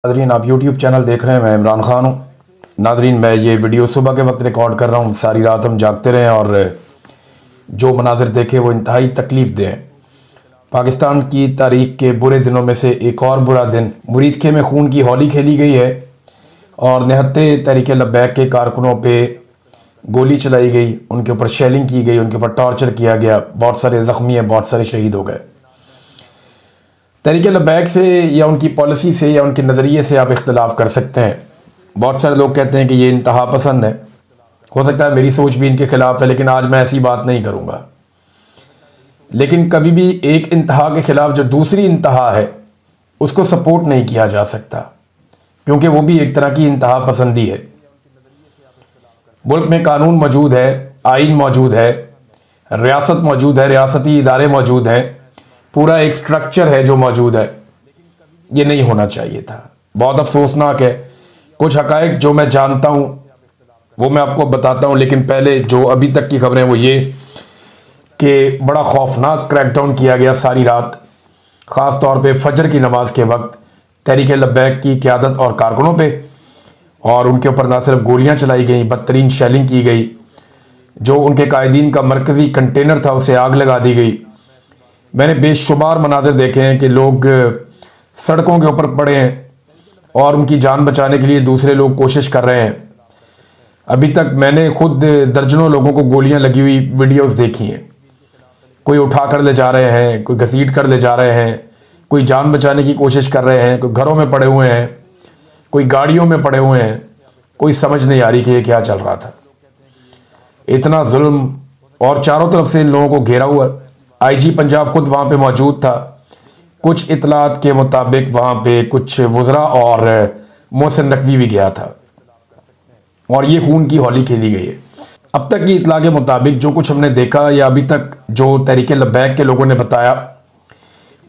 Nadreen, आप YouTube channel देख रहे हैं। मैं इमरान खान हूँ। नादरीन, मैं ये वीडियो सुबह के वक्त रिकॉर्ड कर रहा हूँ। सारी रात हम जागते रहे और जो मनाज़िर देखे वो इंतहाई तकलीफ़ दें। पाकिस्तान की तारीख़ के बुरे दिनों में से एक और बुरा दिन, मुरीदखे में खून की होली खेली गई है और निहत्ते तहरीक लब्बैक के कारकुनों पे गोली चलाई गई, उनके ऊपर शेलिंग की गई, उनके ऊपर टॉर्चर किया गया। बहुत सारे ज़ख्मी हैं, बहुत सारे शहीद हो गए। तहरीक लब्बैक से या उनकी पॉलिसी से या उनके नज़रिए से आप इख्तलाफ कर सकते हैं। बहुत सारे लोग कहते हैं कि ये इंतहा पसंद है। हो सकता है मेरी सोच भी इनके ख़िलाफ़ है, लेकिन आज मैं ऐसी बात नहीं करूँगा। लेकिन कभी भी एक इंतहा के ख़िलाफ़ जो दूसरी इंतहा है उसको सपोर्ट नहीं किया जा सकता, क्योंकि वो भी एक तरह की इंतहा पसंदी है। मुल्क में कानून मौजूद है, आइन मौजूद है, रियासत मौजूद है, रियासती इदारे मौजूद हैं, पूरा एक स्ट्रक्चर है जो मौजूद है। ये नहीं होना चाहिए था। बहुत अफसोसनाक है। कुछ हक़ाइक़ जो मैं जानता हूँ वो मैं आपको बताता हूँ, लेकिन पहले जो अभी तक की खबरें वो ये कि बड़ा खौफनाक क्रैकडाउन किया गया सारी रात, ख़ास तौर पे फजर की नमाज के वक्त तहरीक लब्बैक की क़यादत और कारकुनों पे, और उनके ऊपर ना सिर्फ गोलियाँ चलाई गई, बदतरीन शेलिंग की गई। जो उनके कायदीन का मरकज़ी कंटेनर था उसे आग लगा दी गई। मैंने बेशुमार मनाज़िर देखे हैं कि लोग सड़कों के ऊपर पड़े हैं और उनकी जान बचाने के लिए दूसरे लोग कोशिश कर रहे हैं। अभी तक मैंने खुद दर्जनों लोगों को गोलियां लगी हुई वीडियोस देखी हैं। कोई उठा कर ले जा रहे हैं, कोई घसीट कर ले जा रहे हैं, कोई जान बचाने की कोशिश कर रहे हैं, कोई घरों में पड़े हुए हैं, कोई गाड़ियों में पड़े हुए हैं। कोई समझ नहीं आ रही कि ये क्या चल रहा था। इतना जुल्म, और चारों तरफ से इन लोगों को घेरा हुआ। IG पंजाब खुद वहाँ पे मौजूद था। कुछ इतलात के मुताबिक वहाँ पे कुछ वज़रा और मोहसिन नकवी भी गया था और ये खून की होली खेली गई है। अब तक की इतला के मुताबिक जो कुछ हमने देखा या अभी तक जो तहरीक लब्बैक के लोगों ने बताया,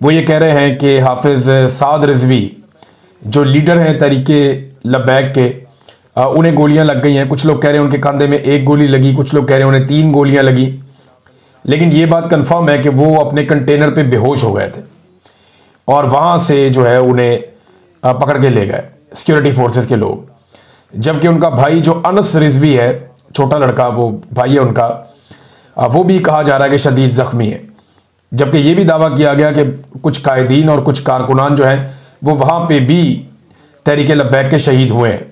वो ये कह रहे हैं कि हाफिज़ साद रिजवी जो लीडर हैं तहरीक लब्बैक के, उन्हें गोलियां लग गई हैं। कुछ लोग कह रहे हैं उनके कंधे में 1 गोली लगी, कुछ लोग कह रहे हैं उन्हें 3 गोलियां लगी। लेकिन ये बात कंफर्म है कि वो अपने कंटेनर पे बेहोश हो गए थे और वहाँ से जो है उन्हें पकड़ के ले गए सिक्योरिटी फोर्सेस के लोग। जबकि उनका भाई जो अनस रिजवी है, छोटा लड़का, वो भाई है उनका, वो भी कहा जा रहा है कि शदीद ज़ख्मी है। जबकि ये भी दावा किया गया कि कुछ कायदीन और कुछ कारकुनान जो हैं वो वहाँ पे भी तहरीक लब्बैक के शहीद हुए हैं।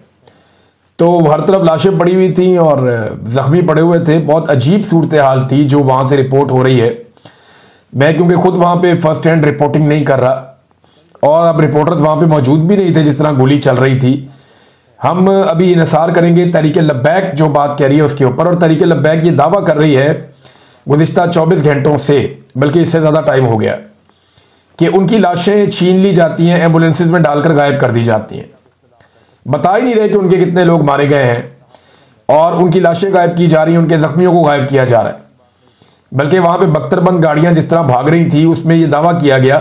तो हर तरफ लाशें पड़ी हुई थी और ज़ख्मी पड़े हुए थे। बहुत अजीब सूरत हाल थी जो वहाँ से रिपोर्ट हो रही है। मैं क्योंकि खुद वहाँ पे फर्स्ट हैंड रिपोर्टिंग नहीं कर रहा और अब रिपोर्टर्स वहाँ पे मौजूद भी नहीं थे जिस तरह गोली चल रही थी। हम अभी इन्हिसार करेंगे तहरीक लब्बैक जो बात कह रही है उसके ऊपर। और तहरीक लब्बैक ये दावा कर रही है गुज़िश्ता 24 घंटों से, बल्कि इससे ज़्यादा टाइम हो गया, कि उनकी लाशें छीन ली जाती हैं, एम्बुलेंसेज में डालकर गायब कर दी जाती हैं। बता ही नहीं रहे कि उनके कितने लोग मारे गए हैं और उनकी लाशें गायब की जा रही हैं, उनके ज़ख्मियों को गायब किया जा रहा है। बल्कि वहाँ पे बख्तरबंद गाड़ियाँ जिस तरह भाग रही थी उसमें यह दावा किया गया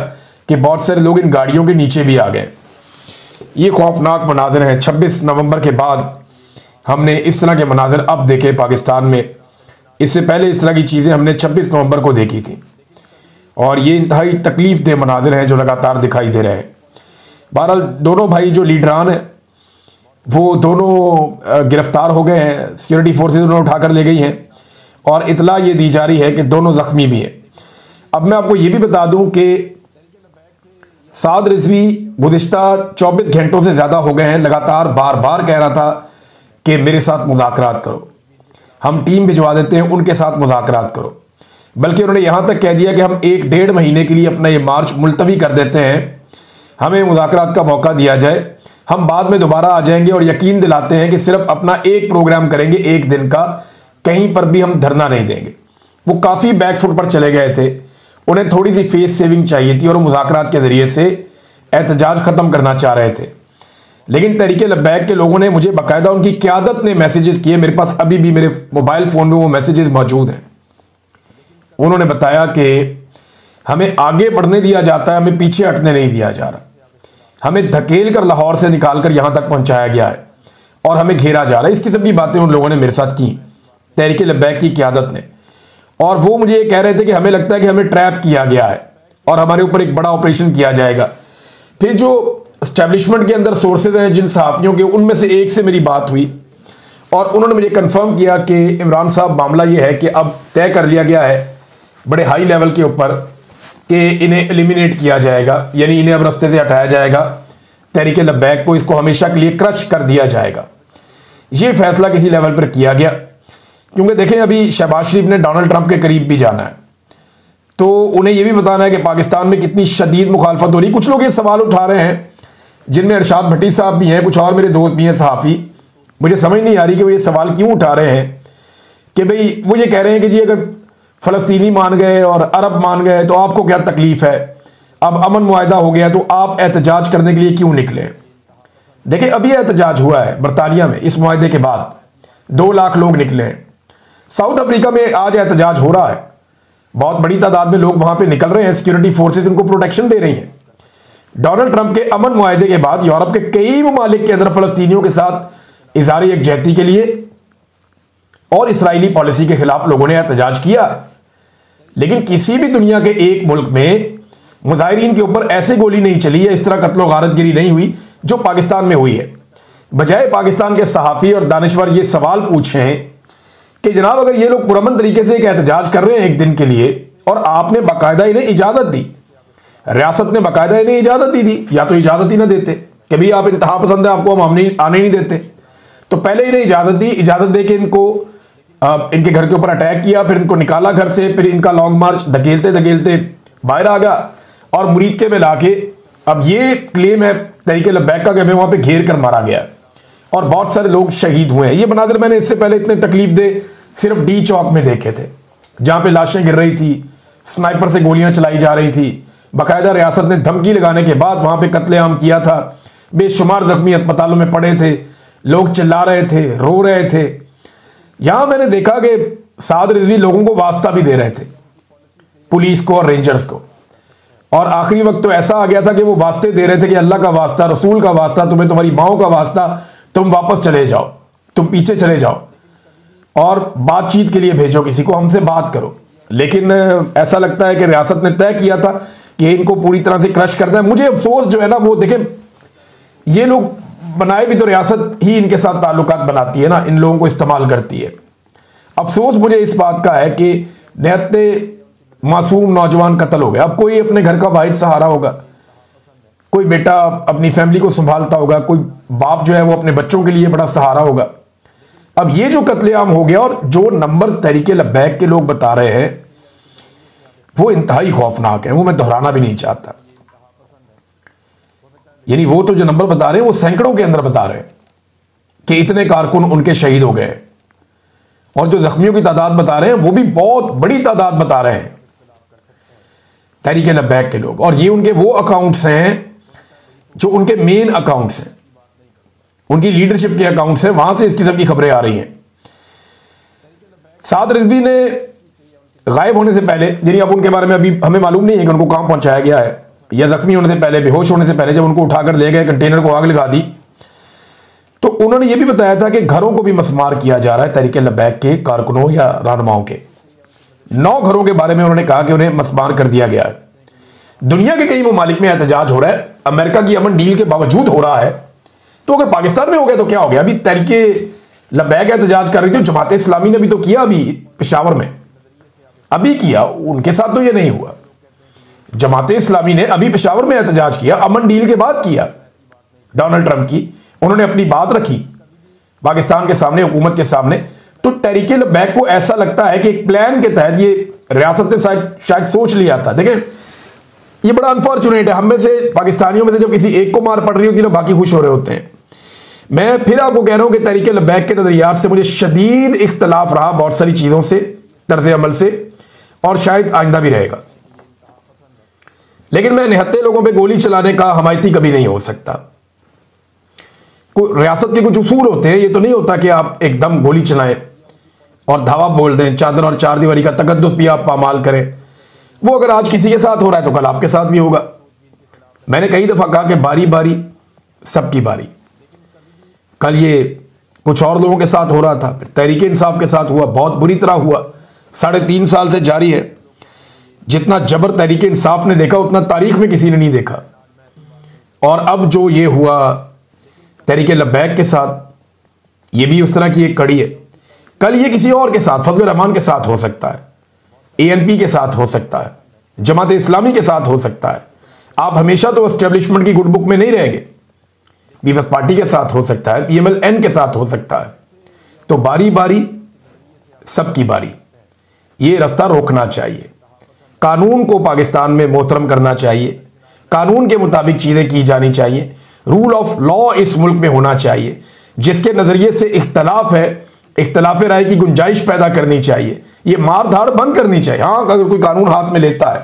कि बहुत सारे लोग इन गाड़ियों के नीचे भी आ गए। ये खौफनाक मनाज़िर हैं। 26 नवंबर के बाद हमने इस तरह के मनाज़िर अब देखे पाकिस्तान में। इससे पहले इस तरह की चीज़ें हमने 26 नवंबर को देखी थी और ये इंतहाई तकलीफ़ दे मनाज़िर हैं जो लगातार दिखाई दे रहे हैं। बहरहाल दोनों भाई जो लीडरान हैं वो दोनों गिरफ्तार हो गए हैं। सिक्योरिटी फोर्सेज उन्हें उठाकर ले गई हैं और इतला ये दी जा रही है कि दोनों ज़ख्मी भी हैं। अब मैं आपको ये भी बता दूं कि साद रिजवी गुज़िश्ता 24 घंटों से ज़्यादा हो गए हैं लगातार बार बार कह रहा था कि मेरे साथ मुज़ाकरात करो, हम टीम भिजवा देते हैं, उनके साथ मुज़ाकरात करो। बल्कि उन्होंने यहाँ तक कह दिया कि हम 1-1.5 महीने के लिए अपना ये मार्च मुलतवी कर देते हैं, हमें मुज़ाकरात का मौका दिया जाए, हम बाद में दोबारा आ जाएंगे। और यकीन दिलाते हैं कि सिर्फ अपना एक प्रोग्राम करेंगे 1 दिन का, कहीं पर भी हम धरना नहीं देंगे। वो काफ़ी बैकफुट पर चले गए थे, उन्हें थोड़ी सी फेस सेविंग चाहिए थी और मुज़ाकरात के ज़रिए से एहतजाज ख़त्म करना चाह रहे थे। लेकिन तहरीक लब्बैक के लोगों ने मुझे बाकायदा उनकी क़यादत ने मैसेजेस किए, मेरे पास अभी भी मेरे मोबाइल फ़ोन में वो मैसेजेस मौजूद हैं। उन्होंने बताया कि हमें आगे बढ़ने दिया जाता है, हमें पीछे हटने नहीं दिया जा रहा, हमें धकेल कर लाहौर से निकाल कर यहाँ तक पहुँचाया गया है और हमें घेरा जा रहा है। इस किस्म की बातें उन लोगों ने मेरे साथ की, तहरीक लब्बैक की क़यादत ने। और वो मुझे ये कह रहे थे कि हमें लगता है कि हमें ट्रैप किया गया है और हमारे ऊपर एक बड़ा ऑपरेशन किया जाएगा। फिर जो इस्टेब्लिशमेंट के अंदर सोर्सेज हैं जिन सहाफ़ियों के, उनमें से एक से मेरी बात हुई और उन्होंने मुझे कंफर्म किया कि इमरान साहब मामला ये है कि अब तय कर लिया गया है बड़े हाई लेवल के ऊपर कि इन्हें एलिमिनेट किया जाएगा, यानी इन्हें अब रास्ते से हटाया जाएगा, तहरीक लब्बैक को इसको हमेशा के लिए क्रश कर दिया जाएगा। ये फैसला किसी लेवल पर किया गया क्योंकि देखें अभी शहबाज शरीफ ने डोनाल्ड ट्रंप के करीब भी जाना है, तो उन्हें यह भी बताना है कि पाकिस्तान में कितनी शदीद मुखालफत हो रही। कुछ लोग ये सवाल उठा रहे हैं जिनमें अरशाद भट्टी साहब भी हैं, कुछ और मेरे दोस्त भी हैं सहाफ़ी, मुझे समझ नहीं आ रही कि वो ये सवाल क्यों उठा रहे हैं कि भाई वो ये कह रहे हैं कि जी अगर फ़लस्तीनी मान गए और अरब मान गए तो आपको क्या तकलीफ़ है, अब अमन मुआहदा हो गया तो आप एहतजाज करने के लिए क्यों निकले। देखिए अभी एहतजाज हुआ है बरतानिया में, इस मुआहदे के बाद 2 लाख लोग निकले हैं। साउथ अफ्रीका में आज एहतजाज हो रहा है, बहुत बड़ी तादाद में लोग वहां पे निकल रहे हैं, सिक्योरिटी फोर्सेस उनको प्रोटेक्शन दे रही हैं। डोनाल्ड ट्रंप के अमन मुआहदे के बाद यूरोप के कई ममालिक के अंदर फ़लस्तीनियों के साथ इज़हार यकजहती के लिए और इसराइली पॉलिसी के खिलाफ लोगों ने एहतजाज किया, लेकिन किसी भी दुनिया के एक मुल्क में मुजाहिरीन के ऊपर ऐसे गोली नहीं चली है, इस तरह कत्लो गारतगिरी नहीं हुई जो पाकिस्तान में हुई है। बजाय पाकिस्तान के सहाफ़ी और दानिश्वर ये सवाल पूछे हैं कि जनाब अगर ये लोग पुरअमन तरीके से एक एहतजाज कर रहे हैं एक दिन के लिए और आपने बाकायदा इन्हें इजाज़त दी, रियासत ने बाकायदा इन्हें इजाज़त दी थी, या तो इजाज़त ही ना देते कि भाई आप इंतहा पसंद है, आपको हम आने नहीं देते, तो पहले इन्हें इजाज़त दी, इजाज़त दे के इनको इनके घर के ऊपर अटैक किया, फिर इनको निकाला घर से, फिर इनका लॉन्ग मार्च धकेलते धकेलते बाहर आ गया और मुरीदके में लाके अब ये क्लेम है तहरीक लब्बैक का कि हमें वहाँ पे घेर कर मारा गया और बहुत सारे लोग शहीद हुए हैं। ये मनाज़िर मैंने इससे पहले इतने तकलीफ दे सिर्फ डी चौक में देखे थे, जहाँ पे लाशें गिर रही थी, स्नाइपर से गोलियां चलाई जा रही थी, बाकायदा रियासत ने धमकी लगाने के बाद वहाँ पे कत्लेआम किया था, बेशुमार जख्मी अस्पतालों में पड़े थे, लोग चिल्ला रहे थे, रो रहे थे। यहाँ मैंने देखा कि साद रिजवी लोगों को वास्ता भी दे रहे थे, पुलिस को और रेंजर्स को, और आखिरी वक्त तो ऐसा आ गया था कि वो वास्ते दे रहे थे कि अल्लाह का वास्ता, रसूल का वास्ता, तुम्हें तुम्हारी माओ का वास्ता, तुम वापस चले जाओ, तुम पीछे चले जाओ और बातचीत के लिए भेजो किसी को, हमसे बात करो। लेकिन ऐसा लगता है कि रियासत ने तय किया था कि इनको पूरी तरह से क्रश करना है। मुझे अफसोस जो है ना, वो देखें ये लोग बनाए भी तो रियासत ही इनके साथ ताल्लुकात बनाती है ना, इन लोगों को इस्तेमाल करती है। अफसोस मुझे इस बात का है कि निहत्ते मासूम नौजवान कत्ल हो गया। अब कोई अपने घर का वाहिद सहारा होगा, कोई बेटा अपनी फैमिली को संभालता होगा, कोई बाप जो है वो अपने बच्चों के लिए बड़ा सहारा होगा। अब ये जो कत्लेआम हो गया और जो नंबर तहरीक लब्बैक के लोग बता रहे हैं वो इंतहाई खौफनाक है, वो मैं दोहराना भी नहीं चाहता। यानी वो तो जो नंबर बता रहे हैं वो सैकड़ों के अंदर बता रहे हैं कि इतने कारकुन उनके शहीद हो गए, और जो जख्मियों की तादाद बता रहे हैं वो भी बहुत बड़ी तादाद बता रहे हैं तहरीक लब्बैक के लोग। और ये उनके वो अकाउंट्स हैं जो उनके मेन अकाउंट्स हैं, उनकी लीडरशिप के अकाउंट्स हैं, वहां से इस किस्म की खबरें आ रही हैं। साद रिजवी ने गायब होने से पहले, यानी अब उनके बारे में अभी हमें मालूम नहीं है कि उनको कहां पहुंचाया गया है, या जख्मी होने से पहले, बेहोश होने से पहले जब उनको उठाकर ले गए, कंटेनर को आग लगा दी, तो उन्होंने ये भी बताया था कि घरों को भी मसमार किया जा रहा है तहरीक लब्बैक के कारकुनों या रहनुमाओं के। 9 घरों के बारे में उन्होंने कहा कि उन्हें मसमार कर दिया गया है। दुनिया के कई ममालिक में एहतजाज हो रहा है, अमेरिका की अमन डील के बावजूद हो रहा है, तो अगर पाकिस्तान में हो गया तो क्या हो गया। अभी तहरीक लब्बैक एहतजाज कर रही थी, जमात इस्लामी ने भी तो किया, अभी पेशावर में अभी किया, उनके साथ तो ये नहीं हुआ। जमात इस्लामी ने अभी पेशावर में एहतजाज किया, अमन डील के बाद किया, डोनाल्ड ट्रंप की, उन्होंने अपनी बात रखी पाकिस्तान के सामने, हुकूमत के सामने। तो तहरीक लब्बैक को ऐसा लगता है कि एक प्लान के तहत ये रियासत ने शायद सोच लिया था। देखें ये बड़ा अनफॉर्चुनेट है, हम में से पाकिस्तानियों में से जब किसी एक को मार पड़ रही होती है ना, बाकी खुश हो रहे होते हैं। मैं फिर आपको कह रहा हूं कि तहरीक लब्बैक के नजरियात से मुझे शदीद इख्तलाफ रहा बहुत सारी चीजों से, तर्ज अमल से, और शायद आइंदा भी रहेगा। लेकिन मैं निहत्ते लोगों पे गोली चलाने का हमायती कभी नहीं हो सकता। रियासत के कुछ उसूल होते हैं, ये तो नहीं होता कि आप एकदम गोली चलाएं और धावा बोल दें, चादर और चार दीवारी का तकद्दुस भी आप पामाल करें। वो अगर आज किसी के साथ हो रहा है तो कल आपके साथ भी होगा। मैंने कई दफा कहा कि बारी बारी सबकी बारी। कल ये कुछ और लोगों के साथ हो रहा था, फिर तहरीक इंसाफ के साथ हुआ, बहुत बुरी तरह हुआ, 3.5 साल से जारी है। जितना जबर तहरीक इंसाफ ने देखा उतना तारीख में किसी ने नहीं देखा। और अब जो ये हुआ तहरीक लब्बैक के साथ, ये भी उस तरह की एक कड़ी है। कल ये किसी और के साथ, फजल रहमान के साथ हो सकता है, ANP के साथ हो सकता है, जमात इस्लामी के साथ हो सकता है। आप हमेशा तो एस्टेब्लिशमेंट की गुड बुक में नहीं रहेंगे। पीपल्स पार्टी के साथ हो सकता है, PMLN के साथ हो सकता है। तो बारी बारी सबकी बारी, ये रास्ता रोकना चाहिए। कानून को पाकिस्तान में मोहतरम करना चाहिए, कानून के मुताबिक चीज़ें की जानी चाहिए, रूल ऑफ लॉ इस मुल्क में होना चाहिए। जिसके नज़रिए से इख्तलाफ है, इख्तलाफ राय की गुंजाइश पैदा करनी चाहिए। ये मार धाड़ बंद करनी चाहिए। हाँ, अगर कोई कानून हाथ में लेता है,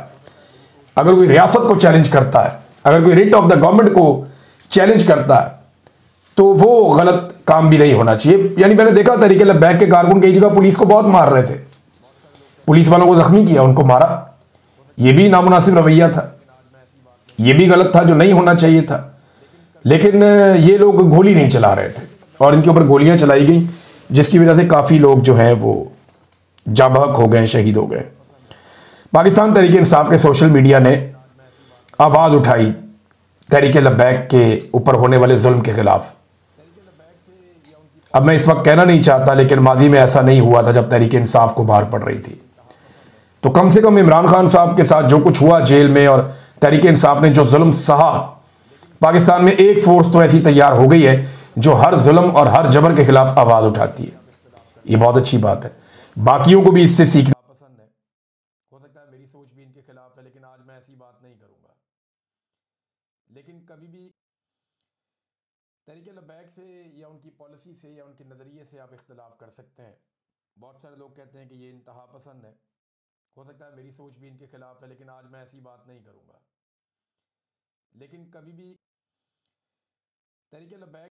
अगर कोई रियासत को चैलेंज करता है, अगर कोई रिट ऑफ द गवर्नमेंट को चैलेंज करता है, तो वो गलत काम भी नहीं होना चाहिए। यानी मैंने देखा तहरीक लब्बैक के कारकुन कई जगह पुलिस को बहुत मार रहे थे, पुलिस वालों को जख्मी किया, उनको मारा। ये भी नामुनासिब रवैया था, ये भी गलत था, जो नहीं होना चाहिए था। लेकिन ये लोग गोली नहीं चला रहे थे और इनके ऊपर गोलियां चलाई गई, जिसकी वजह से काफ़ी लोग जो हैं वो जाबहक हो गए, शहीद हो गए। पाकिस्तान तहरीक इंसाफ के सोशल मीडिया ने आवाज़ उठाई तहरीक लब्बैक के ऊपर होने वाले जुल्म के खिलाफ। अब मैं इस वक्त कहना नहीं चाहता, लेकिन माजी में ऐसा नहीं हुआ था जब तहरीक इंसाफ को बाहर पड़ रही थी। तो कम से कम इमरान खान साहब के साथ जो कुछ हुआ जेल में, और तहरीक इंसाफ ने जो जुल्म सहा, पाकिस्तान में एक फोर्स तो ऐसी तैयार हो गई है जो हर जुल्म और हर जबर के खिलाफ आवाज़ उठाती है। ये बहुत अच्छी बात है, बाकियों को भी इससे सीखना पसंद है। हो सकता है मेरी सोच भी इनके खिलाफ है, लेकिन आज मैं ऐसी बात नहीं करूंगा। लेकिन कभी भी तहरीक लब्बैक से या उनकी पॉलिसी से या उनके नज़रिए से आप इख्तलाफ कर सकते हैं। बहुत सारे लोग कहते हैं कि ये इंतहा पसंद है। हो सकता है मेरी सोच भी इनके खिलाफ है, लेकिन आज मैं ऐसी बात नहीं करूंगा। लेकिन कभी भी तहरीक लब्बैक